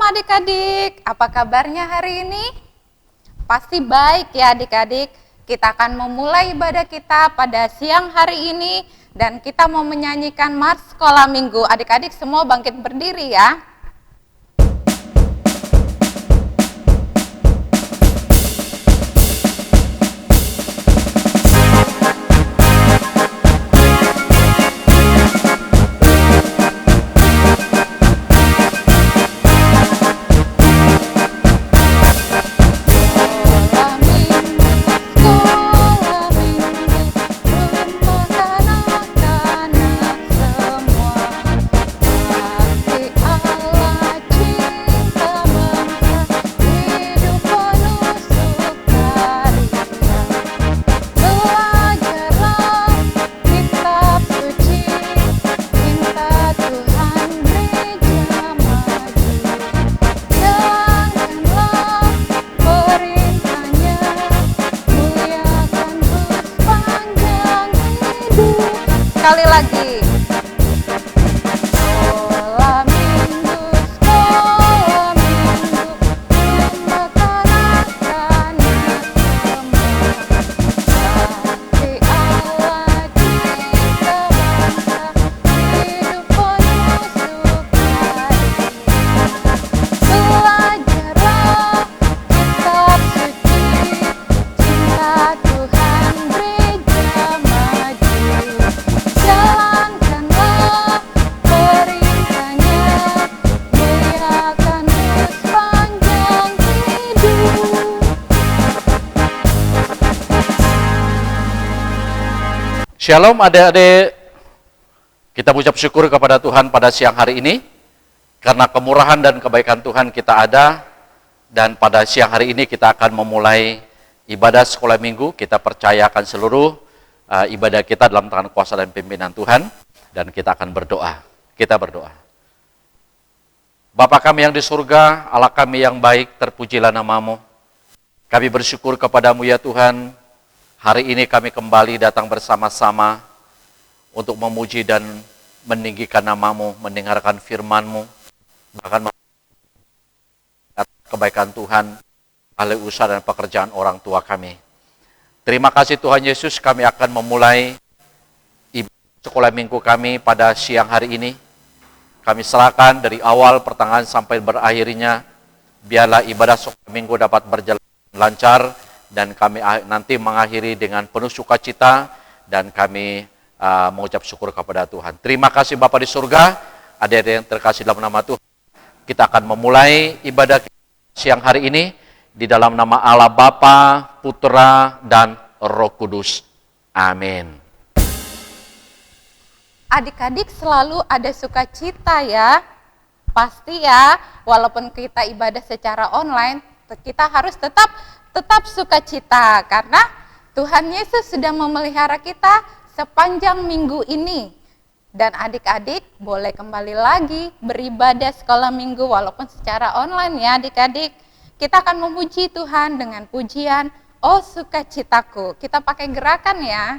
adik-adik, apa kabarnya hari ini? Pasti baik ya adik-adik. Kita akan memulai ibadah kita pada siang hari ini dan kita mau menyanyikan Mars Sekolah Minggu. Adik-adik semua bangkit berdiri ya. Sekali lagi. Shalom adik-adik, kita ucap syukur kepada Tuhan pada siang hari ini, karena kemurahan dan kebaikan Tuhan kita ada, dan pada siang hari ini kita akan memulai ibadah sekolah minggu. Kita percayakan seluruh ibadah kita dalam tangan kuasa dan pimpinan Tuhan, dan kita akan berdoa. Kita berdoa. Bapa kami yang di surga, Allah kami yang baik, terpujilah nama-Mu. Kami bersyukur kepadamu ya Tuhan. Hari ini kami kembali datang bersama-sama untuk memuji dan meninggikan nama-Mu, mendengarkan firman-Mu, bahkan kebaikan Tuhan, ahli usaha dan pekerjaan orang tua kami. Terima kasih Tuhan Yesus, kami akan memulai ibadah sekolah minggu kami pada siang hari ini. Kami serahkan dari awal pertengahan sampai berakhirnya, biarlah ibadah sekolah minggu dapat berjalan lancar, dan kami nanti mengakhiri dengan penuh sukacita, dan kami mengucap syukur kepada Tuhan. Terima kasih Bapa di surga, adik-adik yang terkasih dalam nama Tuhan. Kita akan memulai ibadah siang hari ini di dalam nama Allah Bapa, Putra, dan Roh Kudus. Amin. Adik-adik selalu ada sukacita ya. Pasti ya, walaupun kita ibadah secara online, kita harus tetap sukacita karena Tuhan Yesus sudah memelihara kita sepanjang minggu ini. Dan adik-adik boleh kembali lagi beribadah sekolah minggu walaupun secara online ya adik-adik. Kita akan memuji Tuhan dengan pujian "Oh sukacitaku". Kita pakai gerakan ya.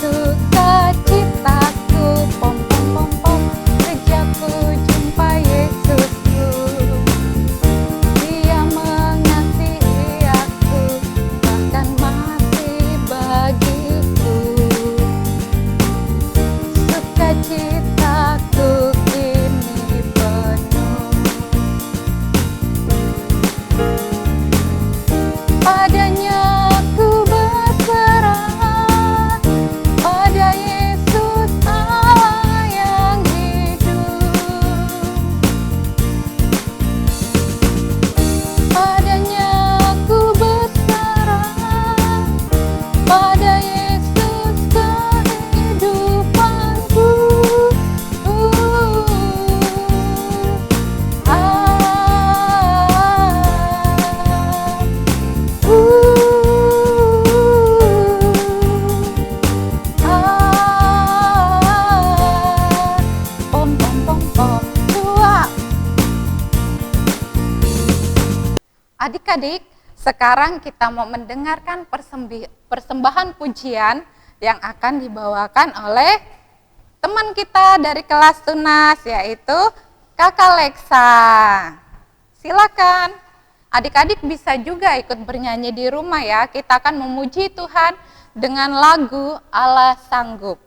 Sukacitaku Adik-adik, sekarang kita mau mendengarkan persembahan pujian yang akan dibawakan oleh teman kita dari kelas Tunas, yaitu Kakak Leksa. Silakan. Adik-adik bisa juga ikut bernyanyi di rumah ya. Kita akan memuji Tuhan dengan lagu Allah Sanggup.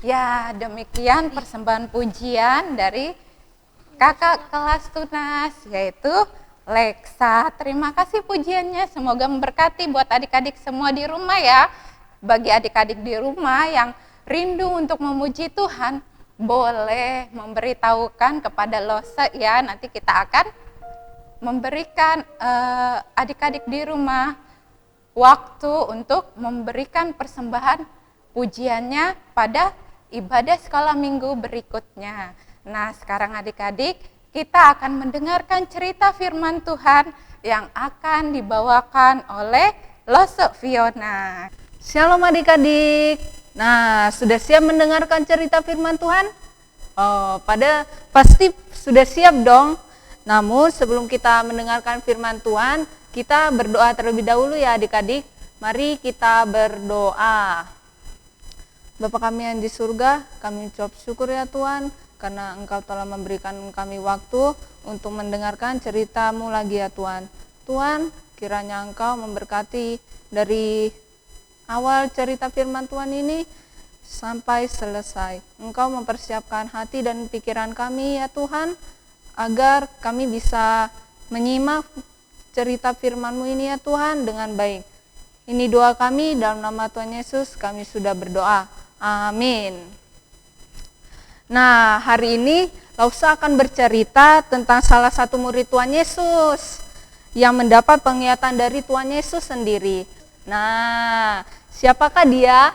Ya, demikian persembahan pujian dari kakak kelas Tunas, yaitu Leksa. Terima kasih pujiannya, semoga memberkati buat adik-adik semua di rumah ya. Bagi adik-adik di rumah yang rindu untuk memuji Tuhan, boleh memberitahukan kepada Lose ya. Nanti kita akan memberikan adik-adik di rumah waktu untuk memberikan persembahan pujiannya pada ibadah sekolah minggu berikutnya. Nah, sekarang adik-adik kita akan mendengarkan cerita firman Tuhan yang akan dibawakan oleh Lose Fiona. Shalom adik-adik. Nah, sudah siap mendengarkan cerita firman Tuhan? Pasti sudah siap dong. Namun sebelum kita mendengarkan firman Tuhan, kita berdoa terlebih dahulu ya adik-adik. Mari kita berdoa. Bapa kami yang di surga, kami ucap syukur ya Tuhan, karena Engkau telah memberikan kami waktu untuk mendengarkan cerita-Mu lagi ya Tuhan. Tuhan, kiranya Engkau memberkati dari awal cerita firman Tuhan ini sampai selesai. Engkau mempersiapkan hati dan pikiran kami ya Tuhan, agar kami bisa menyimak cerita firman-Mu ini ya Tuhan dengan baik. Ini doa kami, dalam nama Tuhan Yesus kami sudah berdoa. Amin. Nah, hari ini Lausa akan bercerita tentang salah satu murid Tuhan Yesus yang mendapat penglihatan dari Tuhan Yesus sendiri. Nah, siapakah dia?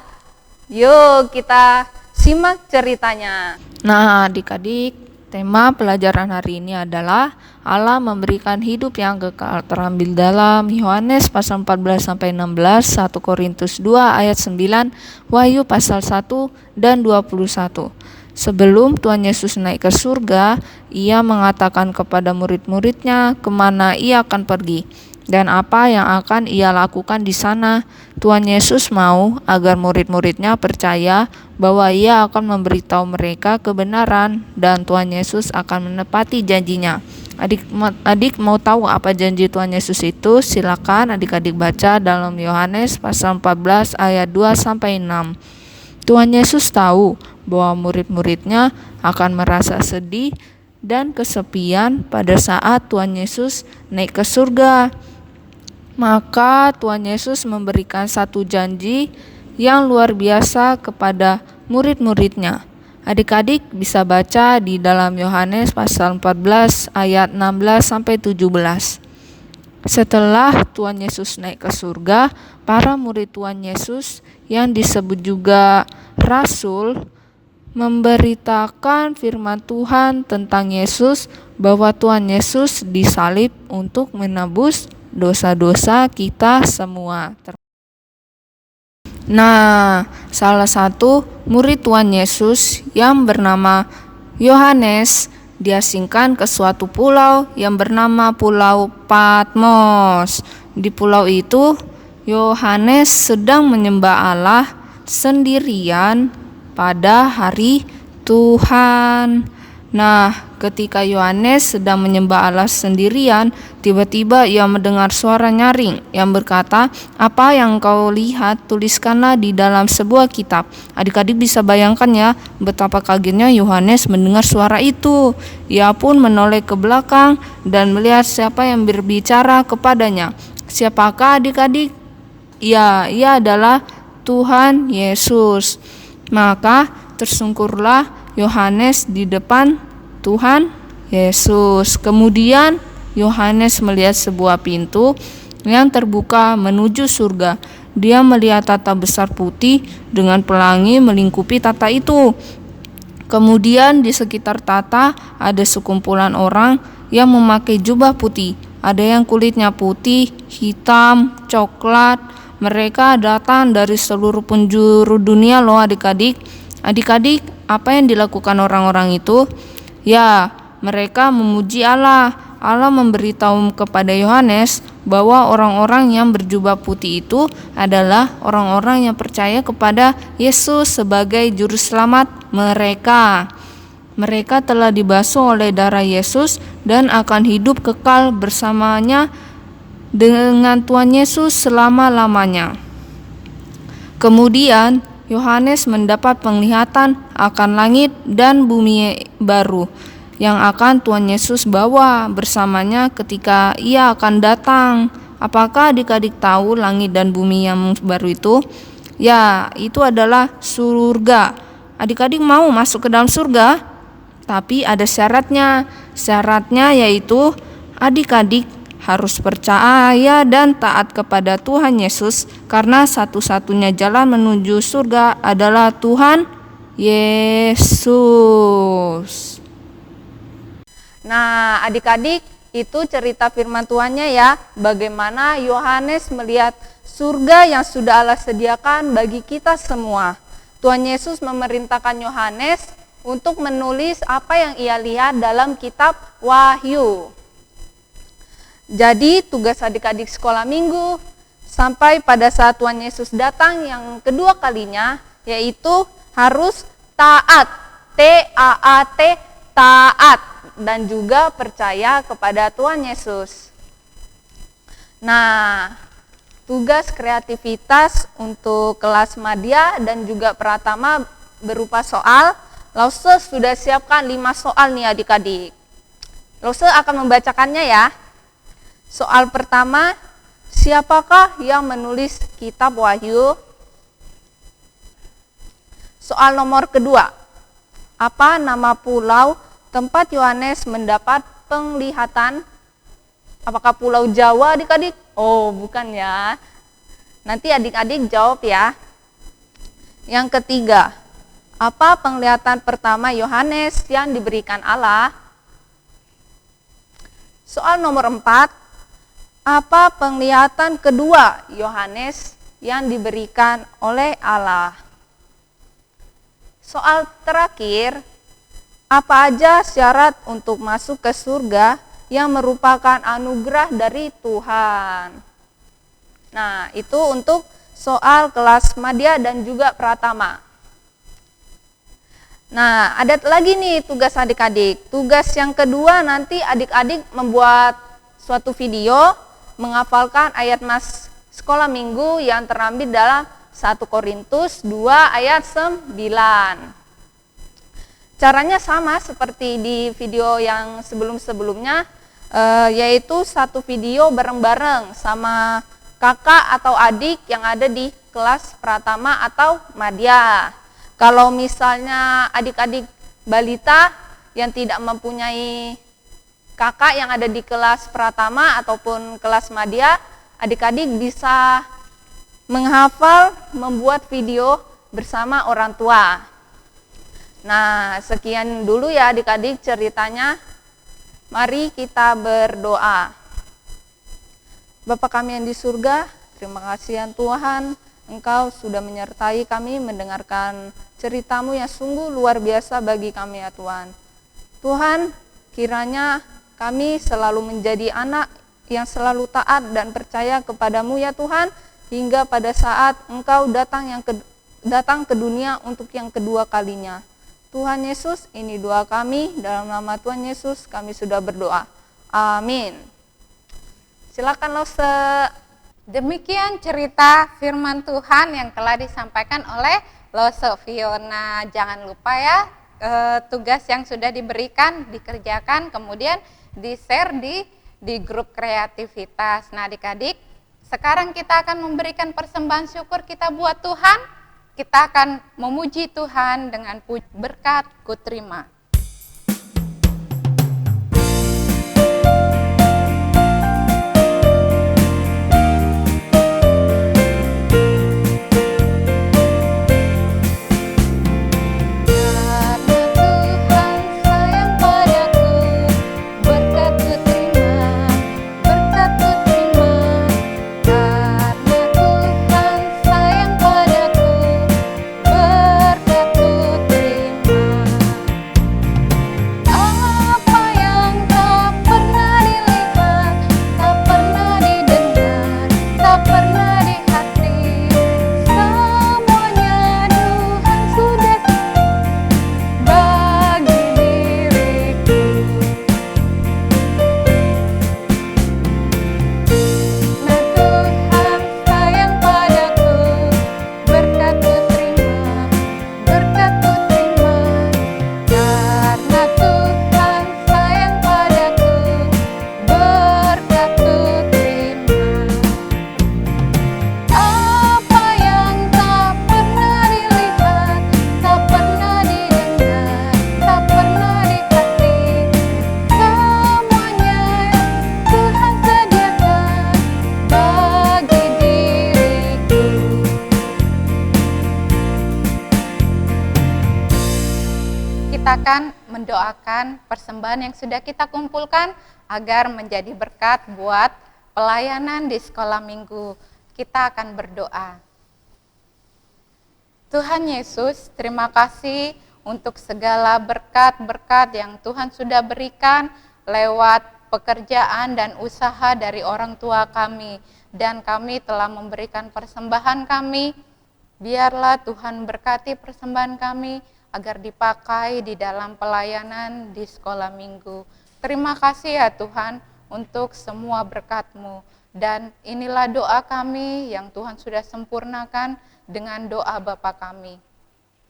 Yuk kita simak ceritanya. Nah, adik-adik, tema pelajaran hari ini adalah Allah memberikan hidup yang kekal, terambil dalam Yohanes pasal 14 sampai 16, 1 Korintus 2 ayat 9, Wahyu pasal 1 dan 21. Sebelum Tuhan Yesus naik ke surga, ia mengatakan kepada murid-muridnya kemana ia akan pergi dan apa yang akan ia lakukan di sana. Tuhan Yesus mau agar murid-muridnya percaya bahwa ia akan memberitahu mereka kebenaran dan Tuhan Yesus akan menepati janjinya. Adik mau tahu apa janji Tuhan Yesus itu? Silakan adik-adik baca dalam Yohanes pasal 14 ayat 2 sampai 6. Tuhan Yesus tahu bahwa murid-muridnya akan merasa sedih dan kesepian pada saat Tuhan Yesus naik ke surga. Maka Tuhan Yesus memberikan satu janji yang luar biasa kepada murid-muridnya. Adik-adik bisa baca di dalam Yohanes pasal 14 ayat 16 sampai 17. Setelah Tuhan Yesus naik ke surga, para murid Tuhan Yesus yang disebut juga rasul memberitakan firman Tuhan tentang Yesus, bahwa Tuhan Yesus disalib untuk menebus dosa-dosa kita semua. Nah, salah satu murid Tuhan Yesus yang bernama Yohanes diasingkan ke suatu pulau yang bernama Pulau Patmos. Di pulau itu, Yohanes sedang menyembah Allah sendirian pada hari Tuhan. Nah, ketika Yohanes sedang menyembah Allah sendirian, tiba-tiba ia mendengar suara nyaring yang berkata, "Apa yang kau lihat, tuliskanlah di dalam sebuah kitab." Adik-adik bisa bayangkan ya, betapa kagetnya Yohanes mendengar suara itu. Ia pun menoleh ke belakang dan melihat siapa yang berbicara kepadanya. Siapakah adik-adik? Ya, ia adalah Tuhan Yesus. Maka tersungkurlah Yohanes di depan Tuhan Yesus. Kemudian Yohanes melihat sebuah pintu yang terbuka menuju surga. Dia melihat tata besar putih dengan pelangi melingkupi tata itu. Kemudian di sekitar tata ada sekumpulan orang yang memakai jubah putih. Ada yang kulitnya putih, hitam, coklat. Mereka datang dari seluruh penjuru dunia loh adik-adik. Adik-adik, apa yang dilakukan orang-orang itu? Ya, mereka memuji Allah. Allah memberitahu kepada Yohanes bahwa orang-orang yang berjubah putih itu adalah orang-orang yang percaya kepada Yesus sebagai juru selamat mereka. Mereka telah dibasuh oleh darah Yesus dan akan hidup kekal bersamanya dengan Tuhan Yesus selama-lamanya. Kemudian Yohanes mendapat penglihatan akan langit dan bumi baru yang akan Tuhan Yesus bawa bersamanya ketika ia akan datang. Apakah adik-adik tahu langit dan bumi yang baru itu? Ya, itu adalah surga. Adik-adik mau masuk ke dalam surga? Tapi ada syaratnya. Syaratnya yaitu adik-adik harus percaya dan taat kepada Tuhan Yesus, karena satu-satunya jalan menuju surga adalah Tuhan Yesus. Nah, adik-adik, itu cerita firman Tuhannya ya, bagaimana Yohanes melihat surga yang sudah Allah sediakan bagi kita semua. Tuhan Yesus memerintahkan Yohanes untuk menulis apa yang ia lihat dalam kitab Wahyu. Jadi tugas adik-adik sekolah minggu sampai pada saat Tuhan Yesus datang yang kedua kalinya, yaitu harus taat, T-A-A-T, taat, dan juga percaya kepada Tuhan Yesus. Nah, tugas kreativitas untuk kelas madya dan juga pratama berupa soal. Lause sudah siapkan 5 soal nih adik-adik. Lause akan membacakannya ya. Soal pertama, siapakah yang menulis kitab Wahyu? Soal nomor kedua, apa nama pulau tempat Yohanes mendapat penglihatan? Apakah Pulau Jawa adik-adik? Oh, bukan ya. Nanti adik-adik jawab ya. Yang ketiga, apa penglihatan pertama Yohanes yang diberikan Allah? Soal nomor 4, apa penglihatan kedua Yohanes yang diberikan oleh Allah? Soal terakhir, apa aja syarat untuk masuk ke surga yang merupakan anugerah dari Tuhan? Nah, itu untuk soal kelas madya dan juga pratama. Nah, ada lagi nih tugas adik-adik. Tugas yang kedua nanti adik-adik membuat suatu video menghafalkan ayat mas sekolah minggu yang terambil dalam 1 Korintus 2 ayat 9. Caranya sama seperti di video yang sebelum-sebelumnya, yaitu satu video bareng-bareng sama kakak atau adik yang ada di kelas pratama atau madya. Kalau misalnya adik-adik balita yang tidak mempunyai kakak yang ada di kelas pratama ataupun kelas madya, adik-adik bisa menghafal, membuat video bersama orang tua. Nah, sekian dulu ya adik-adik ceritanya. Mari kita berdoa. Bapa kami yang di surga, terima kasih ya Tuhan, Engkau sudah menyertai kami mendengarkan cerita-Mu yang sungguh luar biasa bagi kami ya Tuhan. Tuhan, kiranya kami selalu menjadi anak yang selalu taat dan percaya kepadamu ya Tuhan, hingga pada saat Engkau datang ke dunia untuk yang kedua kalinya. Tuhan Yesus, ini doa kami, dalam nama Tuhan Yesus kami sudah berdoa. Amin. Silakan Lose. Demikian cerita firman Tuhan yang telah disampaikan oleh Lose Fiona. Jangan lupa ya, tugas yang sudah diberikan dikerjakan, kemudian di-share di grup kreativitas. Nah adik-adik, sekarang kita akan memberikan persembahan syukur kita buat Tuhan. Kita akan memuji Tuhan dengan berkat ku terima. Kita akan mendoakan persembahan yang sudah kita kumpulkan agar menjadi berkat buat pelayanan di sekolah minggu. Kita akan berdoa. Tuhan Yesus, terima kasih untuk segala berkat-berkat yang Tuhan sudah berikan lewat pekerjaan dan usaha dari orang tua kami. Dan kami telah memberikan persembahan kami. Biarlah Tuhan berkati persembahan kami agar dipakai di dalam pelayanan di sekolah minggu. Terima kasih ya Tuhan untuk semua berkat-Mu. Dan inilah doa kami yang Tuhan sudah sempurnakan dengan doa Bapa kami.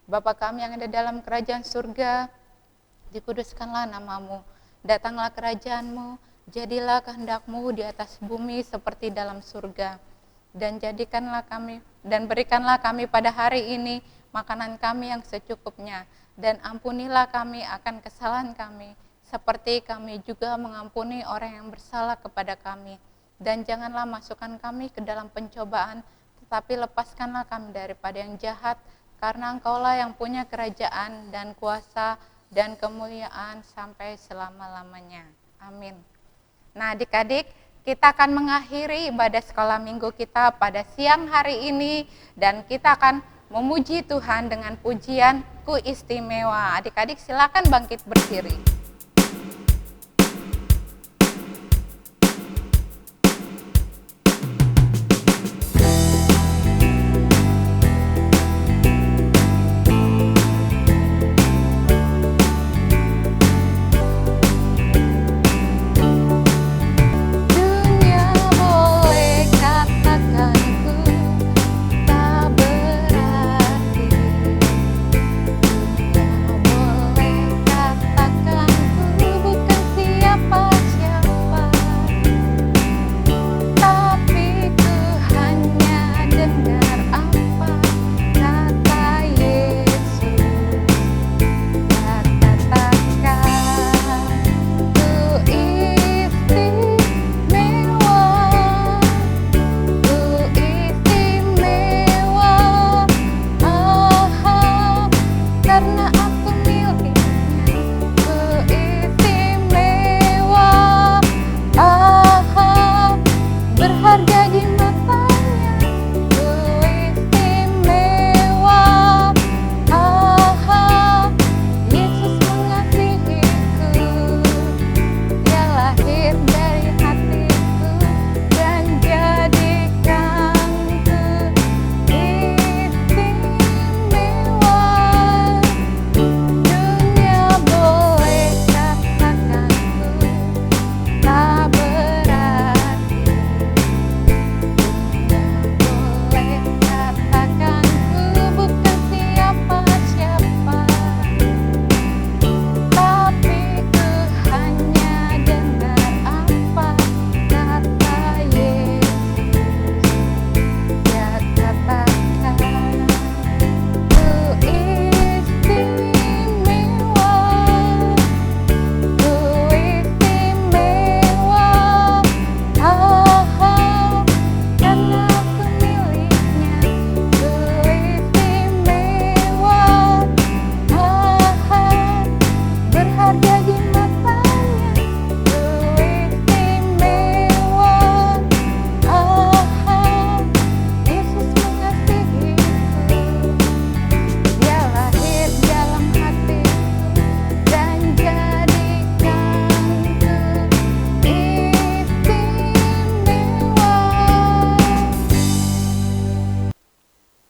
Bapa kami yang ada dalam kerajaan surga, dikuduskanlah nama-Mu. Datanglah kerajaan-Mu, Jadilah kehendak-Mu di atas bumi seperti dalam surga. Dan berikanlah kami pada hari ini makanan kami yang secukupnya, dan ampunilah kami akan kesalahan kami, seperti kami juga mengampuni orang yang bersalah kepada kami. Dan janganlah masukkan kami ke dalam pencobaan, tetapi lepaskanlah kami daripada yang jahat, karena Engkaulah yang punya kerajaan dan kuasa dan kemuliaan sampai selama-lamanya. Amin. Nah, adik-adik, kita akan mengakhiri ibadah sekolah minggu kita pada siang hari ini, dan kita akan memuji Tuhan dengan pujian Ku Istimewa. Adik-adik silakan bangkit berdiri.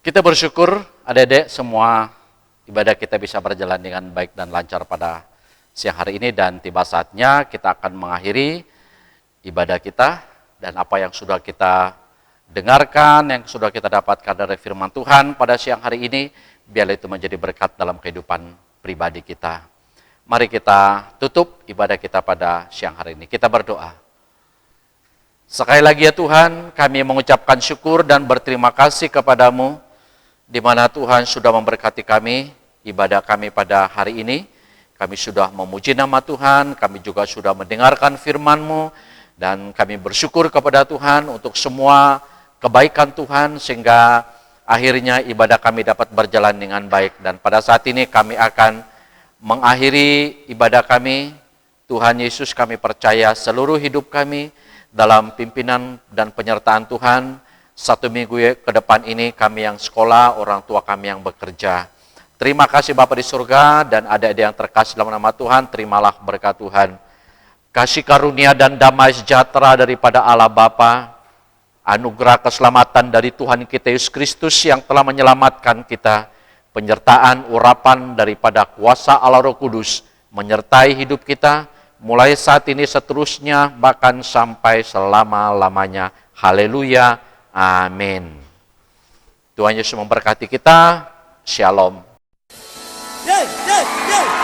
Kita bersyukur adik-adik semua ibadah kita bisa berjalan dengan baik dan lancar pada siang hari ini, dan tiba saatnya kita akan mengakhiri ibadah kita, dan apa yang sudah kita dengarkan, yang sudah kita dapatkan dari firman Tuhan pada siang hari ini, biarlah itu menjadi berkat dalam kehidupan pribadi kita. Mari kita tutup ibadah kita pada siang hari ini. Kita berdoa. Sekali lagi ya Tuhan, kami mengucapkan syukur dan berterima kasih kepadamu, di mana Tuhan sudah memberkati kami, ibadah kami pada hari ini. Kami sudah memuji nama Tuhan, kami juga sudah mendengarkan firman-Mu, dan kami bersyukur kepada Tuhan untuk semua kebaikan Tuhan, sehingga akhirnya ibadah kami dapat berjalan dengan baik. Dan pada saat ini kami akan mengakhiri ibadah kami. Tuhan Yesus, kami percaya seluruh hidup kami dalam pimpinan dan penyertaan Tuhan. 1 minggu ke depan ini kami yang sekolah, orang tua kami yang bekerja. Terima kasih Bapa di surga, dan adik-adik yang terkasih dalam nama Tuhan, terimalah berkat Tuhan. Kasih karunia dan damai sejahtera daripada Allah Bapa, anugerah keselamatan dari Tuhan kita Yesus Kristus yang telah menyelamatkan kita, penyertaan urapan daripada kuasa Allah Roh Kudus menyertai hidup kita, mulai saat ini seterusnya, bahkan sampai selama-lamanya. Haleluya. Amin. Tuhan Yesus memberkati kita. Shalom. Yeay, yeay, yeay.